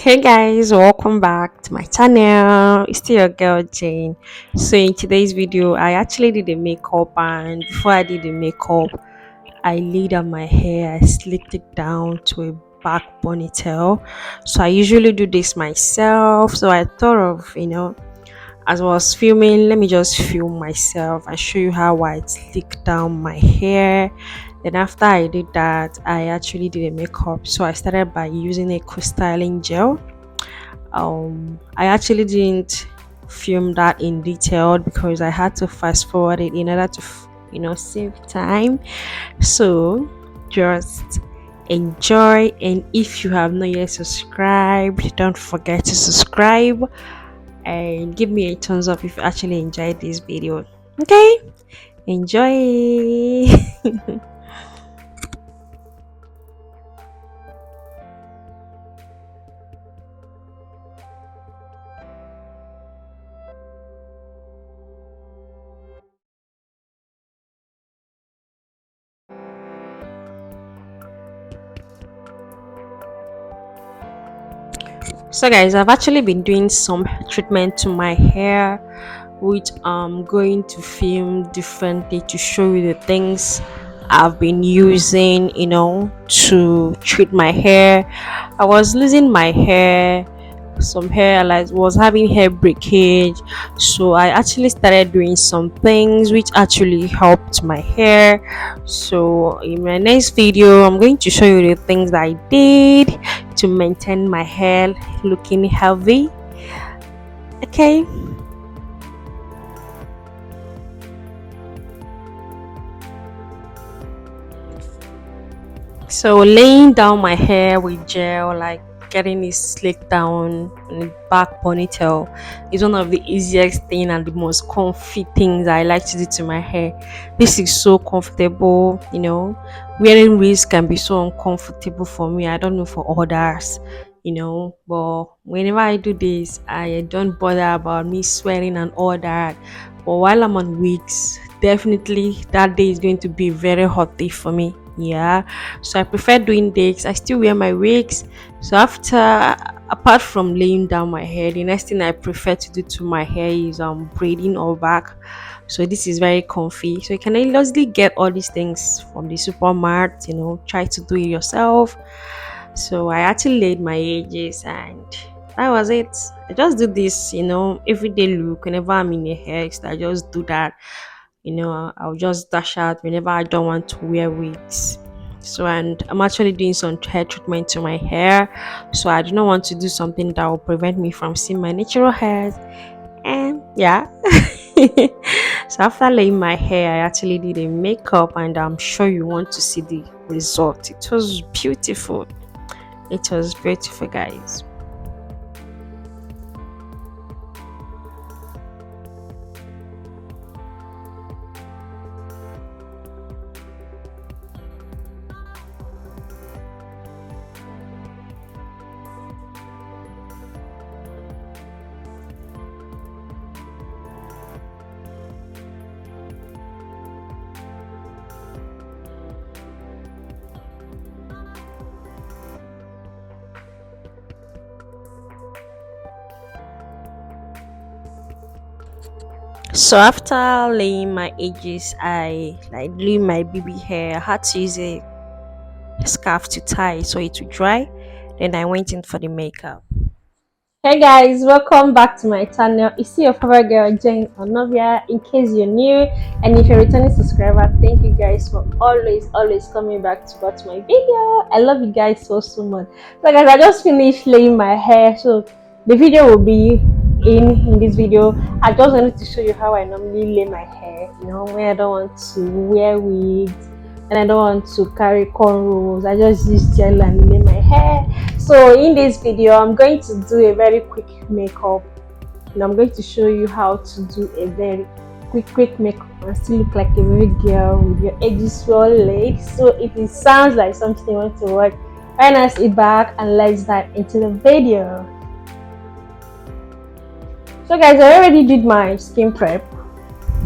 Hey guys, welcome back to my channel. It's still your girl Jane. So in today's video, I actually did a makeup, and before I did the makeup, I laid out my hair. I slicked it down to a back ponytail. So I usually do this myself. So I thought of, as I was filming, let me just film myself and show you how I slick down my hair. Then after I did that, I actually did a makeup. So I started by using a co-styling gel. I actually didn't film that in detail because I had to fast forward it in order to save time. So just enjoy, and if you have not yet subscribed, don't forget to subscribe and give me a thumbs up if you actually enjoyed this video. Okay, enjoy. So guys, I've actually been doing some treatment to my hair, which I'm going to film differently to show you the things I've been using, to treat my hair. I was losing my hair, some hair like was having hair breakage, so I actually started doing some things which actually helped my hair. So in my next video, I'm going to show you the things that I did to maintain my hair looking healthy. Okay. So laying down my hair with gel, like getting it slicked down in a back ponytail, is one of the easiest thing and the most comfy things I like to do to my hair. This is so comfortable, Wearing wigs can be so uncomfortable for me. I don't know for others, but whenever I do this, I don't bother about me sweating and all that. But while I'm on wigs, definitely that day is going to be a very hot day for me. Yeah, so I prefer doing this. I still wear my wigs. So after, apart from laying down my hair, the next thing I prefer to do to my hair is braiding or back. So this is very comfy. So you can easily get all these things from the supermarket. Try to do it yourself. So I actually laid my edges, and that was it. I just do this, everyday look. Whenever I'm in a hairstyle, I just do that. I'll just dash out whenever I don't want to wear wigs. So, and I'm actually doing some hair treatment to my hair. So I do not want to do something that will prevent me from seeing my natural hairs. And yeah. So after laying my hair, I actually did a makeup, and I'm sure you want to see the result. It was beautiful. It was beautiful, guys. So after laying my edges, I like doing my baby hair. I had to use a scarf to tie so it would dry. Then I went in for the makeup. Hey guys, welcome back to my channel. It's your favorite girl Jane Onovia. In case you're new, and if you're a returning subscriber, thank you guys for always coming back to watch my video. I love you guys so much. So guys, I just finished laying my hair, so the video will be in this video. I just wanted to show you how I normally lay my hair, when I don't want to wear wigs and I don't want to carry cornrows. I just use gel and lay my hair. So in this video, I'm going to do a very quick makeup, and I'm going to show you how to do a very quick makeup and still look like a baby girl with your edges well laid. So if it sounds like something you want to watch, why not sit back and let's dive into the video. So guys, I already did my skin prep.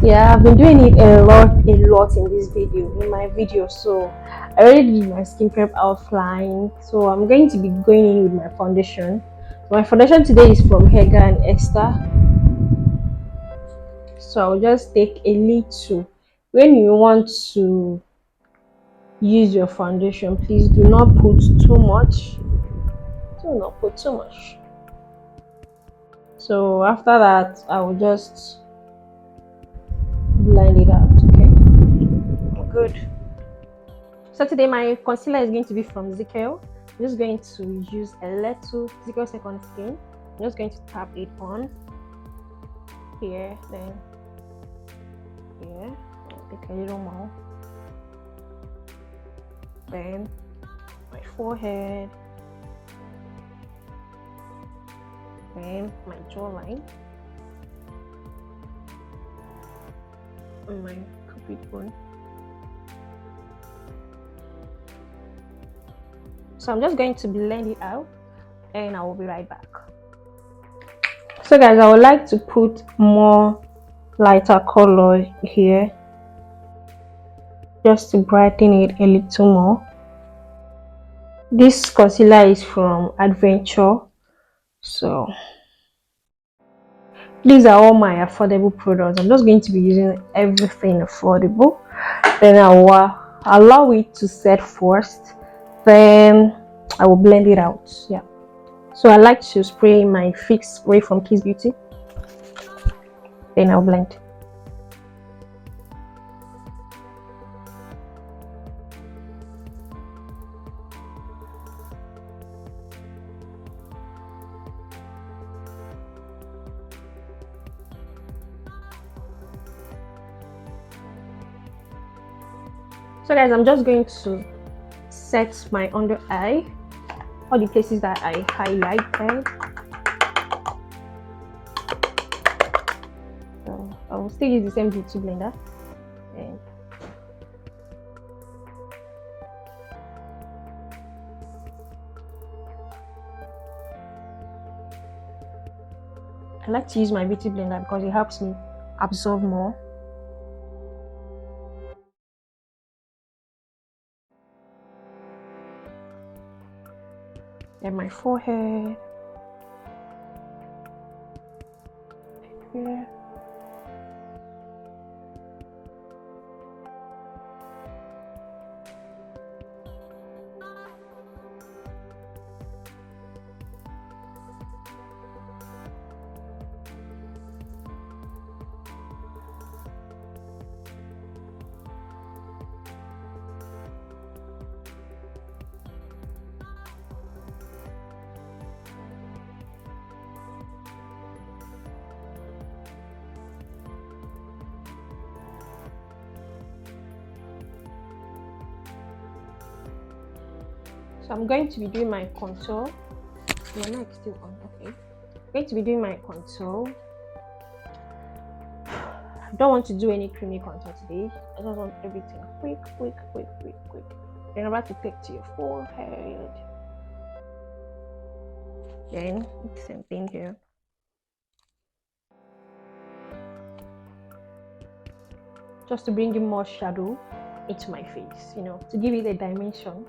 Yeah, I've been doing it a lot in this video, in my video. So I already did my skin prep outline. So I'm going to be going in with my foundation. My foundation today is from Hega and Esther. So I'll just take a little. When you want to use your foundation, please do not put too much. Do not put too much. So after that, I will just blend it out. Okay, good. So today my concealer is going to be from Zickel. I'm just going to use a little Zickel Second Skin. I'm just going to tap it on here, then here. I'll take a little more. Then my forehead, then my jawline, and my cupid bone. So I'm just going to blend it out and I will be right back. So guys, I would like to put more lighter color here just to brighten it a little more. This concealer is from Adventure. So these are all my affordable products. I'm just going to be using everything affordable. Then I will allow it to set first. Then I will blend it out. Yeah. So I like to spray my fixed spray from Kiss Beauty. Then I'll blend. So guys, I'm just going to set my under eye, all the places that I highlighted. So I will still use the same beauty blender. And I like to use my beauty blender because it helps me absorb more. Then my forehead. Here. So I'm going to be doing my contour. My mic is still on. Okay. I'm going to be doing my contour. I don't want to do any creamy contour today. I just want everything quick. Then I'm about to take to your forehead. Then same thing here. Just to bring in more shadow into my face, you know, to give it a dimension.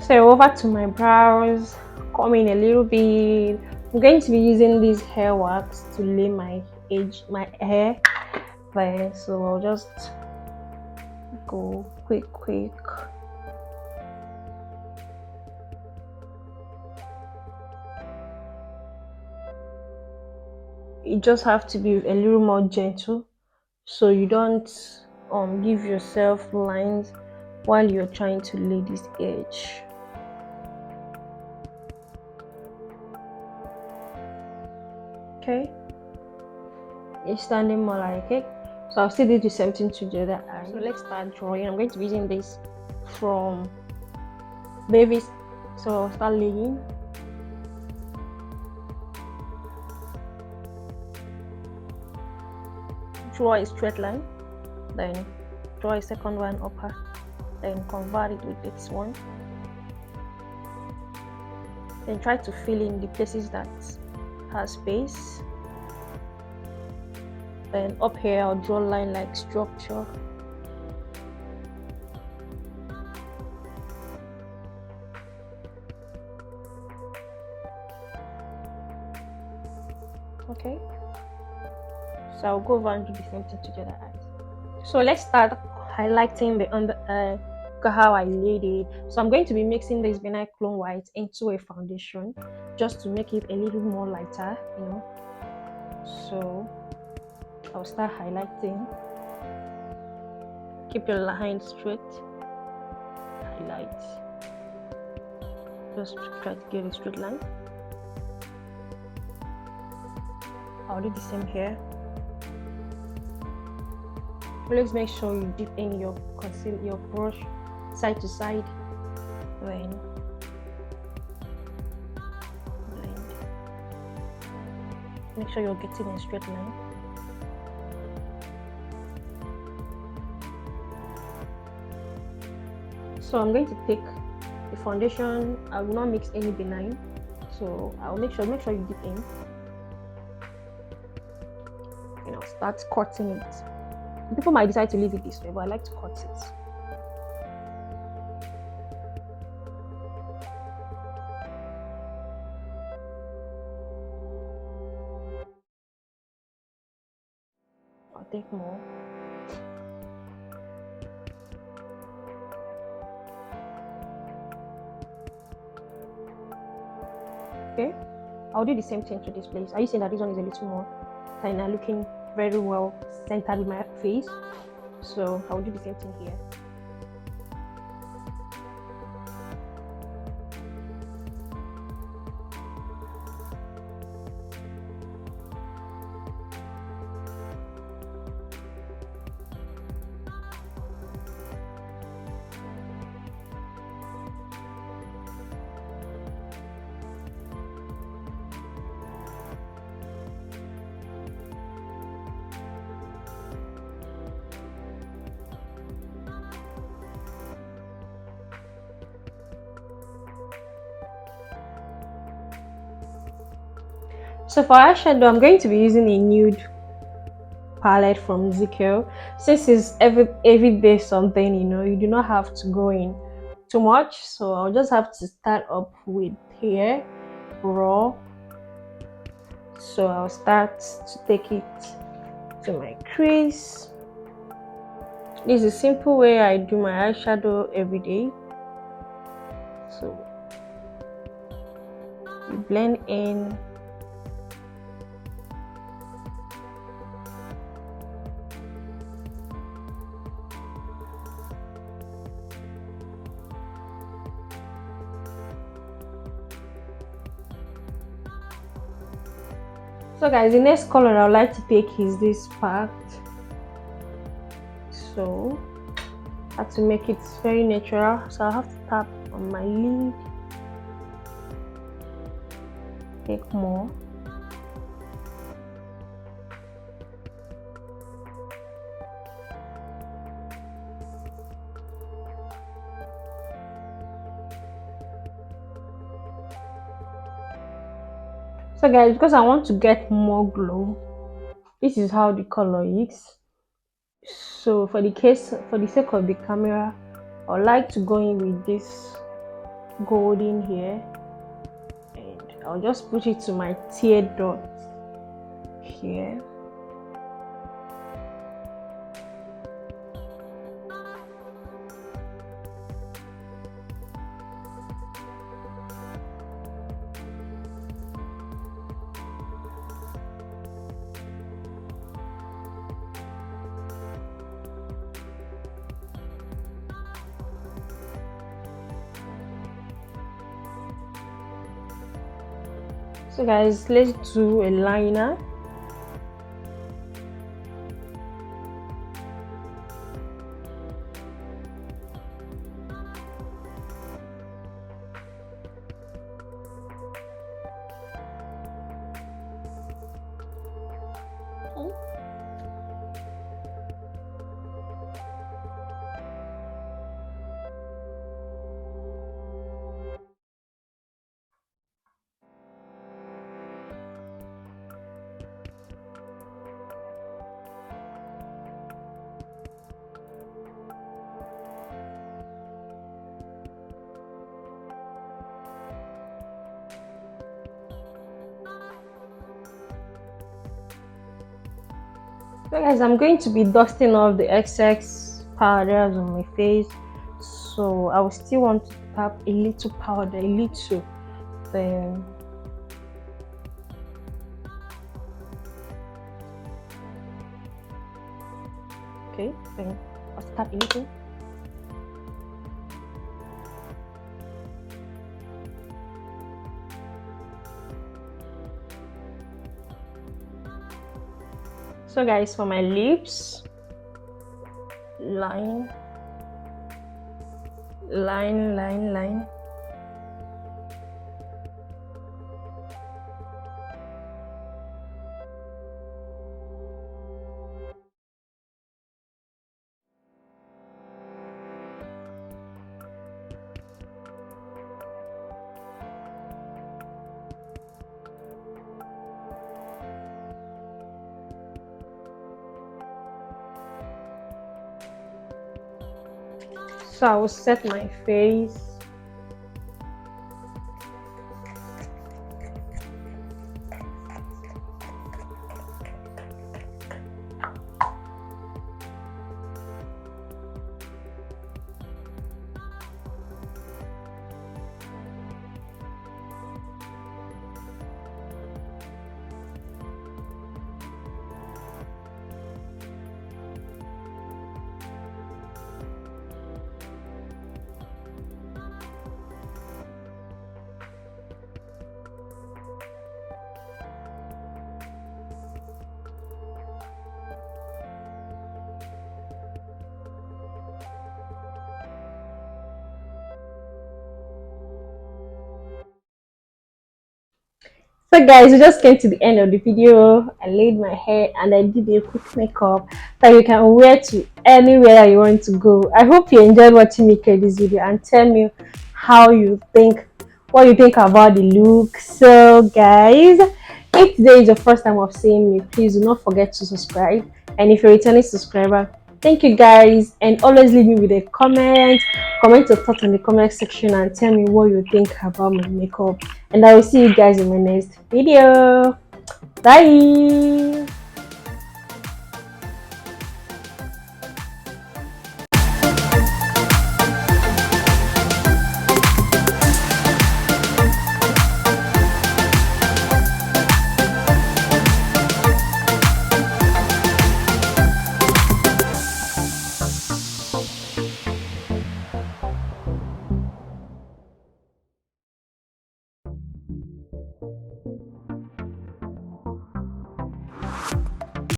So over to my brows, coming a little bit. I'm going to be using this hair wax to lay my hair there. So I'll just go quick. You just have to be a little more gentle so you don't give yourself lines while you're trying to lay this edge. Okay, it's standing more like it. So I'll still do the same thing to the other eye. So let's start drawing. I'm going to be using this from babies. So I'll start laying. Draw a straight line, then draw a second one upper, then convert it with this one. Then try to fill in the places that has space. Then up here I'll draw a line like structure. Okay, so I'll go over and do the same thing to the other eyes. So let's start highlighting the under eye. Look at how I laid it. So I'm going to be mixing this benign clone white into a foundation just to make it a little more lighter, you know. So I'll start highlighting. Keep your line straight. Highlight. Just try to get a straight line. I'll do the same here. Always make sure you dip in your brush side to side. Then blend. Make sure you're getting a straight line. So I'm going to take the foundation. I will not mix any benign. So I'll make sure you dip in. And I'll start cutting it. People might decide to leave it this way, but I like to cut it. I'll take more. Okay, I'll do the same thing to this place. Are you seeing that this one is a little more kind of looking very well centered in my face? So I'll do the same thing here. So for eyeshadow, I'm going to be using a nude palette from Ezekiel. Since it's everyday something, you know, you do not have to go in too much. So I'll just have to start up with here, raw. So I'll start to take it to my crease. This is a simple way I do my eyeshadow every day. So you blend in. So guys, the next color I would like to take is this part. So I have to make it very natural. So I have to tap on my lid. Take more. So guys, because I want to get more glow, this is how the color is. So for the sake of the camera, I would like to go in with this golden here, and I'll just put it to my tear dot here. So guys, let's do a liner. So guys, I'm going to be dusting off the excess powders on my face. So I will still want to tap a little powder, a little. Then okay, then I'll tap a little. So guys, for my lips, line, line, line, line. So I will set my face. So guys, we just came to the end of the video. I laid my hair and I did a quick makeup that you can wear to anywhere that you want to go. I hope you enjoyed watching me create this video and tell me how you think, what you think about the look. So guys, if today is your first time of seeing me, please do not forget to subscribe. And if you're a returning subscriber, thank you guys, and always leave me with a comment your thoughts in the comment section and tell me what you think about my makeup, and I will see you guys in my next video. Bye.